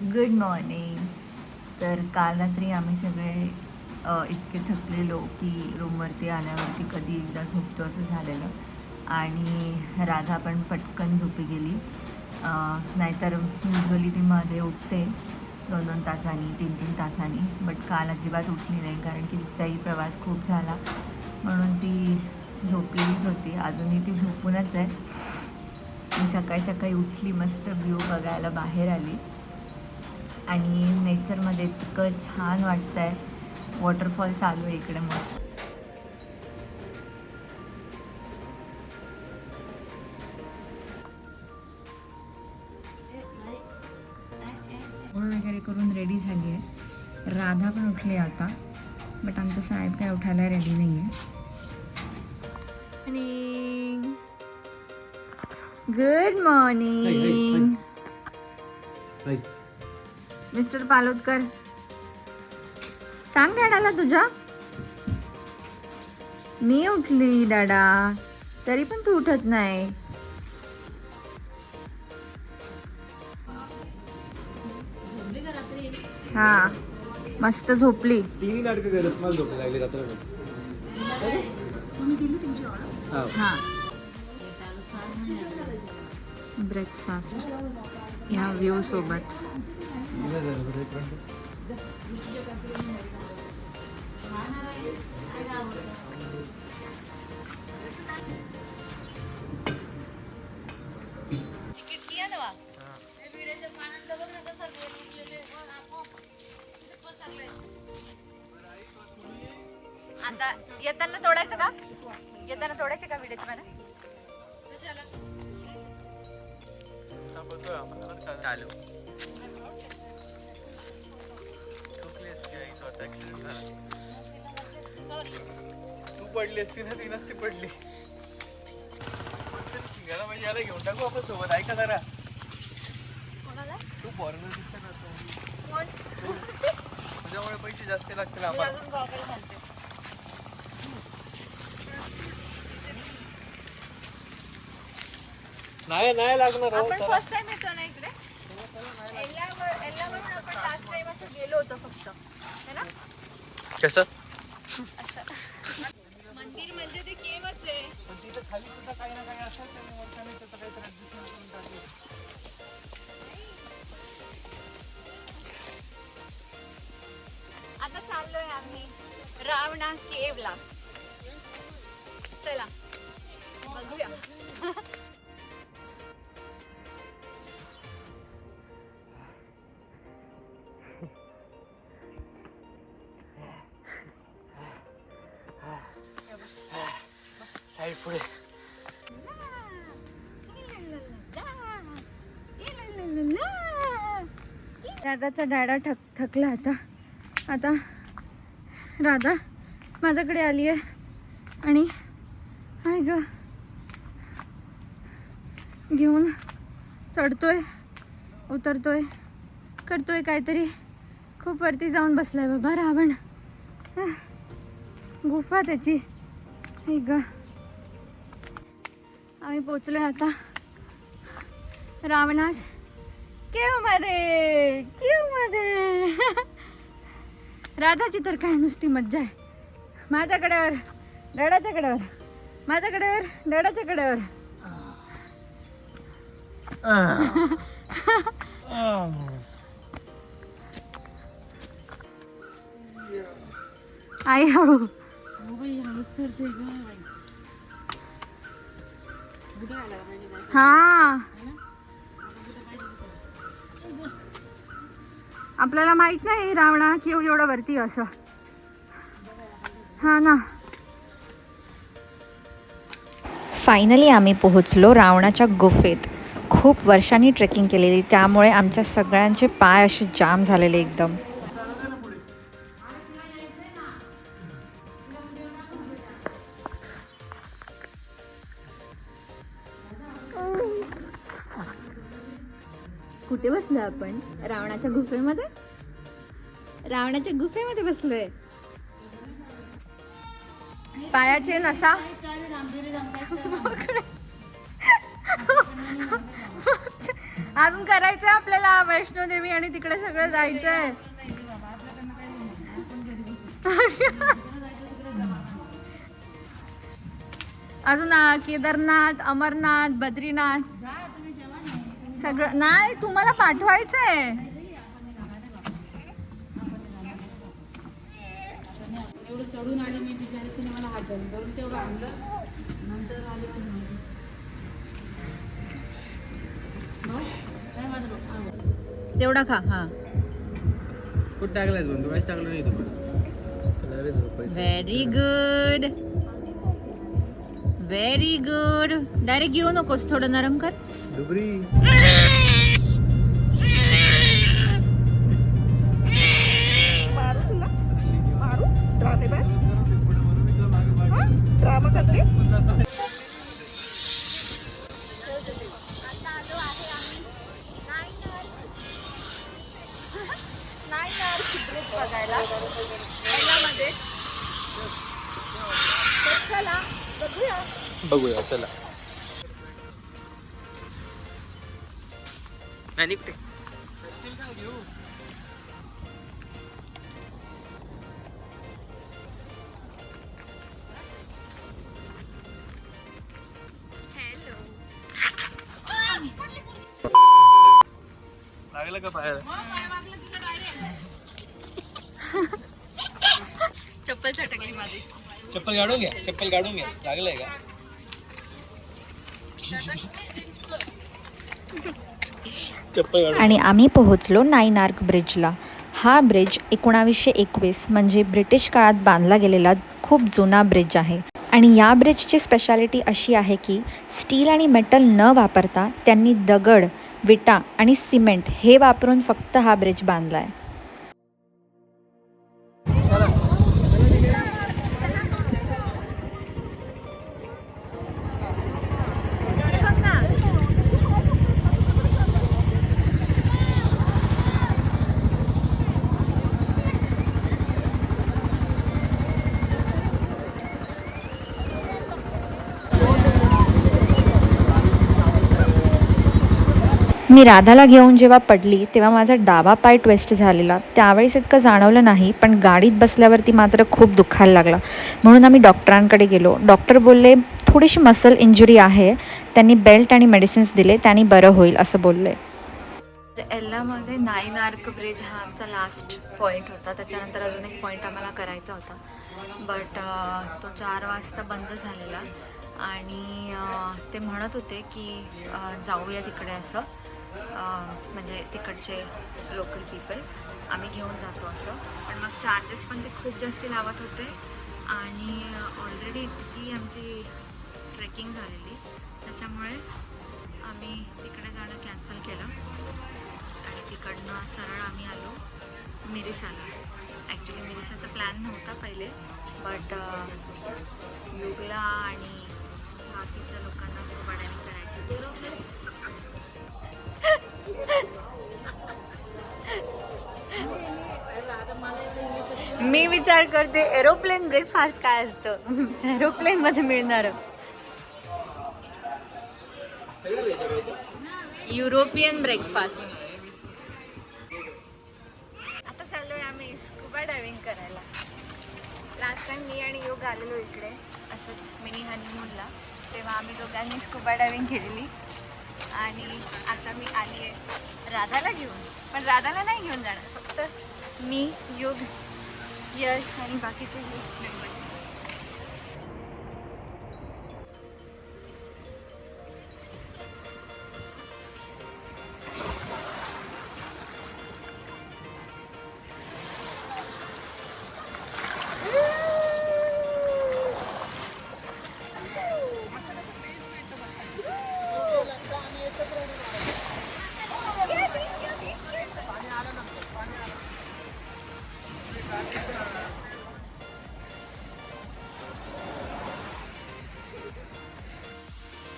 Good morning. तर काल रात्री आम्ही सगळे इतके थकलेलो की रूमवरती आल्यावरती कधी एकदा झोपतो असं झालेलं. आणि राधा पण पटकन झोपी गेली. नाहीतर युजली ती मध्ये उठते 2-2 तासांनी 3-3 तासांनी. बट काल अजिबात उठली नाही कारण की तिचाही प्रवास खूप झाला म्हणून ती झोपलेलीच होती. अजूनही ती झोपूनच आहे. मी सकाळी सकाळी उठली, मस्त व्ह्यू बघायला बाहेर आली आणि नेचरमध्ये इतकं छान वाटतं आहे. वॉटरफॉल चालू आहे इकडे मस्त. वगैरे करून रेडी झाली आहे. राधा पण उठली आता, बट आमचं साहेब काय उठायला रेडी नाही आहे. आणि गुड मॉर्निंग मिस्टर पालोदकर. सांग डॅडाला तुझ्या. मी उठली डॅडा, तरी पण तू उठत नाही. हा मस्त झोपली. तिन्ही नाटकं करत मला झोप लागली रात्र. तुम्ही दिली तुमची ऑर्डर? हा ब्रेकफास्ट ह्या व्ह्यू सोबत. आता येताना तोडायचं का? येताना तोडायचं का विड्याची पानं? चालू. तू पडली असती ना, ती नसती पडली. शिंगाला म्हणजे याला घेऊन टाकू आपण सोबत. ऐका जरा, तू फॉरेनर दिसत नसतो तुझ्यामुळे पैसे जास्त लागतील आम्हाला. नाही नाही लागणार. आपण फर्स्ट टाइम येतो ना इकडे. एल्लावरून आपण लास्ट टाइम असं गेलो होतो फक्त, है ना? कसं मंदिर म्हणजे ते केवच आहे. पण तिथं खाली सुद्धा काही ना काही असेल तर वरच्याने त्याचं काहीतरी adjustment करून टाकलं. आता चाललोय आम्ही रावणा केवला. चला बघूया. साईड पुढे. राधाचा डॅडा थकला आता राधा माझ्याकडे आली आहे आणि हाय ग घेऊन चढतोय उतरतोय करतोय काहीतरी. खूप वरती जाऊन बसलाय बाबा रावण. गुफा त्याची. हे ग आम्ही पोचलोय आता रावणास केव मध्ये. राधाची तर काय नुसती मज्जा आहे. माझ्या कडेवर डॅडाच्या कडेवर, माझ्या कडेवर डॅडाच्या कडेवर. आई हळू. हा आपल्याला माहित नाही रावणा की एवढं वरती असं. हा ना. फायनली आम्ही पोहोचलो रावणाच्या गुफेत. खूप वर्षांनी ट्रेकिंग केलेली त्यामुळे आमच्या सगळ्यांचे पाय असे जाम झालेले एकदम. कुठे बसलोय आपण? रावणाच्या गुफेमध्ये. रावणाच्या गुफेमध्ये बसलोय. पायाचे नसा अजून करायचंय आपल्याला वैष्णोदेवी आणि तिकडे सगळं जायचंय. अजून केदारनाथ, अमरनाथ, बद्रीनाथ सगळं नाही तुम्हाला पाठवायचंय. चढून आली मी तिच्या मला हात धरून तेवढं आणलं नंतर आले. तेवढा खा. हा कुठं टाकलायच म्हणतो काहीच टाकलं नाही तुम्हाला. Very good very good. Direct गिळू नकोस, थोडं नरम कर. डुबरी मारू तुला मारू ड्रामेबाज ड्रामा करते. बघायला यामध्ये चला बघूया. बघूया चला. नाही कुठे लागलं का पायाला? चप्पल चटकली माझी. चप्पल काढून घ्या, चप्पल काढून घ्या. लागलंय का? चप्पल काढून. आणि आम्ही पोहोचलो 9 आर्क ब्रिजला. हा ब्रिज 1921 म्हणजे ब्रिटिश काळात बांधला गेलेला खूप जुना ब्रिज आहे. आणि या ब्रिजची स्पेशालिटी अशी आहे की स्टील आणि मेटल न वापरता त्यांनी दगड, विटा आणि सिमेंट हे वापरून फक्त हा ब्रिज बांधला आहे. मी राधाला घेऊन जेव्हा पडली तेव्हा माझा डावा पाय ट्विस्ट झालेला. त्यावेळेस इतकं जाणवलं नाही, पण गाडीत बसल्यावरती मात्र खूप दुखायला लागला. म्हणून आम्ही डॉक्टरांकडे गेलो. डॉक्टर बोलले थोडीशी मसल इंजुरी आहे, त्यांनी बेल्ट आणि मेडिसिन्स दिले, त्यांनी बरं होईल असं बोलले. एल्लामध्ये 9 आर्क ब्रिज हा आमचा लास्ट पॉईंट होता. त्याच्यानंतर अजून एक पॉईंट आम्हाला करायचा होता, बट तो 4 वाजता बंद झालेला. आणि ते म्हणत होते की जाऊया तिकडे असं, म्हणजे तिकडचे लोकल पीपल आम्ही घेऊन जातो असं. पण मग चार्जेस पण ते खूप जास्ती लावत होते आणि ऑलरेडी इतकी आमची ट्रेकिंग झालेली, त्याच्यामुळे आम्ही तिकडे जाणं कॅन्सल केलं आणि तिकडनं सरळ आम्ही आलो मिरिसाला. ॲक्च्युली मिरिसाचा प्लॅन नव्हता पहिले, बट युगला आणि बाकीच्या लोकांना स्कुबा डायव्हिंग करायची होती. मी विचार करते एरोप्लेन ब्रेकफास्ट काय असतं, एरोप्लेन मध्ये मिळणार युरोपियन ब्रेकफास्ट. आता चाललोय आम्ही स्कुबा डायव्हिंग करायला. लास्ट टाइम मी आणि योग आलेलो इकडे असंच मिनी हनीमूनला, तेव्हा आम्ही दोघांनी स्कुबा डायव्हिंग केलेली. आणि आता मी आली आहे राधाला घेऊन, पण राधाला नाही घेऊन जाणार, फक्त मी, योग, यश आणि बाकीचे मेंबर्स.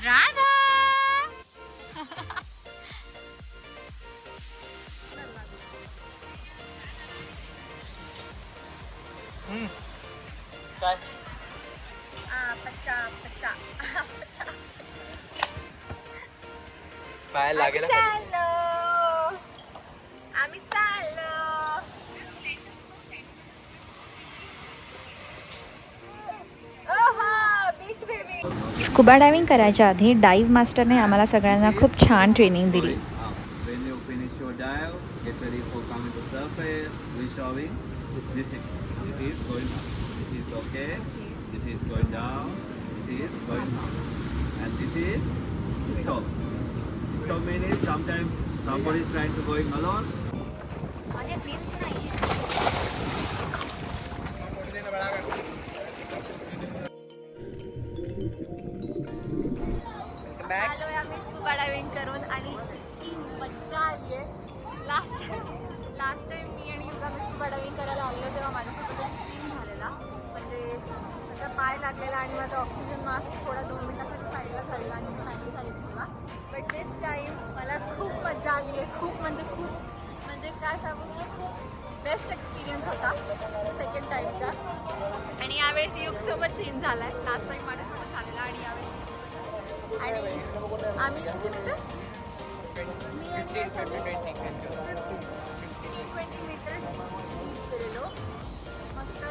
राधा काय पच्चा पच्चा पायाला लागेल आम्ही चाललो. Beach baby. स्कुबा डायव्हिंग करायच्या आधी डाईव्ह मास्टरने आम्हाला सगळ्यांना खूप छान ट्रेनिंग दिली. When you finish your dive, get ready for coming to surface, reshowing. This is going up. This is okay. This is going down. This is going up. And this is stop. Stop means sometimes somebody is trying to going alone. माझे friends नाही. आलोय आम्ही scuba diving करून आणि इतकी मज्जा आली आहे. लास्ट टाइम मी आणि युगा स्कुबा डायव्हिंग करायला आलेलो तेव्हा माझ्यासोबत एक सीन झालेला. म्हणजे त्याचा पाय लागलेला आणि माझा ऑक्सिजन मास्क थोडा 2 मिनिटासाठी साईडला झालेला आणि मी नाही झाली तेव्हा. बट दिस टाईम मला खूप मज्जा आली आहे. खूप म्हणजे काय सांगू की खूप बेस्ट एक्सपिरियन्स होता सेकंड टाईमचा. आणि यावेळेस युगसोबत सीन झाला आहे. लास्ट टाईम माझ्यासोबत झालेला आणि यावेळेस आणि आम्ही किती मीटर्स मी आणि 20 मीटर्स डीप गेलेलो. मस्त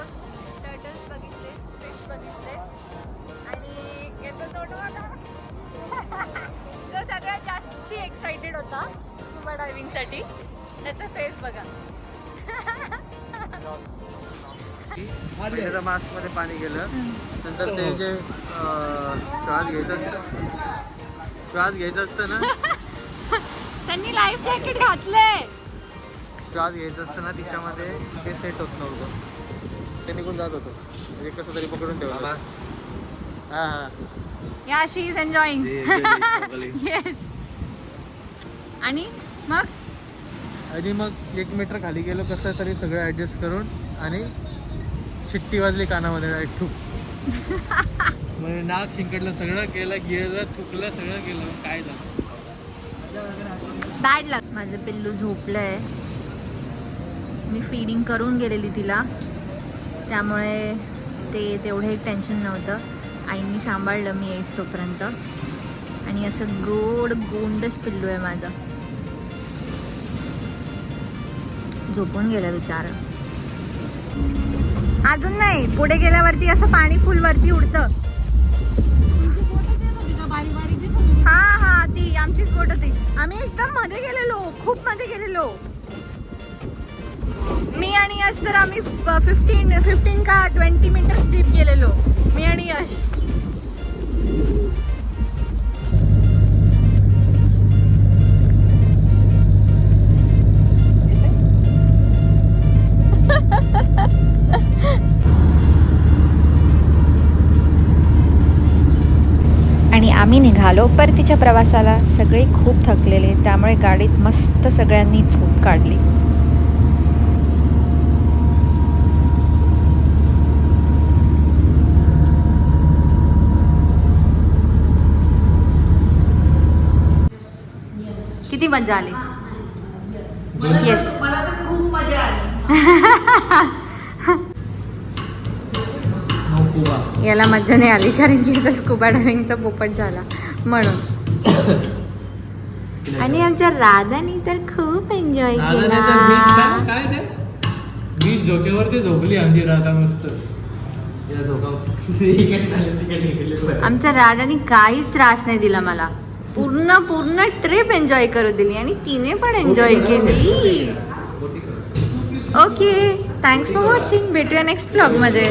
टर्टल्स बघितले, फिश बघितले आणि याचा तोंड बघा. जो सगळ्यात जास्ती एक्साइटेड होता स्कुबा डायव्हिंगसाठी त्याचा फेस बघा. त्याच्या मास्क मध्ये पाणी गेलं. नंतर ते जे श्वास घ्यायचं असतं ना, त्यांनी लाईफ जॅकेट घातलंय. श्वास घ्यायचं असतं ना तिच्यामध्ये ते सेट होत नव्हतं. ते निघून जात होतं. म्हणजे कसं तरी पकडून ठेवलं. हा हा. या शी इज एन्जॉईंग. येस. आणि मग 1 मीटर खाली गेलो कसं तरी सगळं ऍडजस्ट करून आणि शिट्टी वाजली कानामध्ये डायरेक्ट ठुक. म्हणजे नाक शिंकटलं, सगळं केलं, गिळलं, थुकलं, सगळं केलं. काय झालं बॅड लक. माझं पिल्लू झोपलंय. मी फीडिंग करून गेलेली तिला त्यामुळे ते तेवढे टेन्शन नव्हतं. आईंनी सांभाळलं मी येईस तोपर्यंत. आणि असं गोंडच पिल्लू आहे माझं. झोपून गेलं बिचारं. अजून नाही, पुढे गेल्यावरती असं पाणी फुल वरती उडतं. हा हा, ती आमचीच बोट होती. आम्ही एकदम मध्ये गेलेलो, खूप मध्ये गेलेलो. मी आणि यश तर आम्ही 15 का 20 मीटर डीप गेलेलो मी आणि यश. आणि आम्ही निघालो परतीच्या प्रवासाला. सगळे खूप थकलेले त्यामुळे गाडीत मस्त सगळ्यांनी झोप काढली. किती मजा आली. येस. मला तर खूप मजा आली. याला मज्जा नाही आली कारण की याचा स्कुबा डायव्हिंगचा पोपट झाला म्हणून. आणि आमच्या राधानी तर खूप एन्जॉय केला. काय ते बीच झोक्यावरती झोपली आमची राधा मस्त. आमच्या राधानी काहीच त्रास नाही दिला मला. पूर्ण ट्रिप एन्जॉय करू दिली आणि तिने पण एन्जॉय केली. Okay, thanks for watching. भेटूया नेक्स्ट ब्लॉगमध्ये.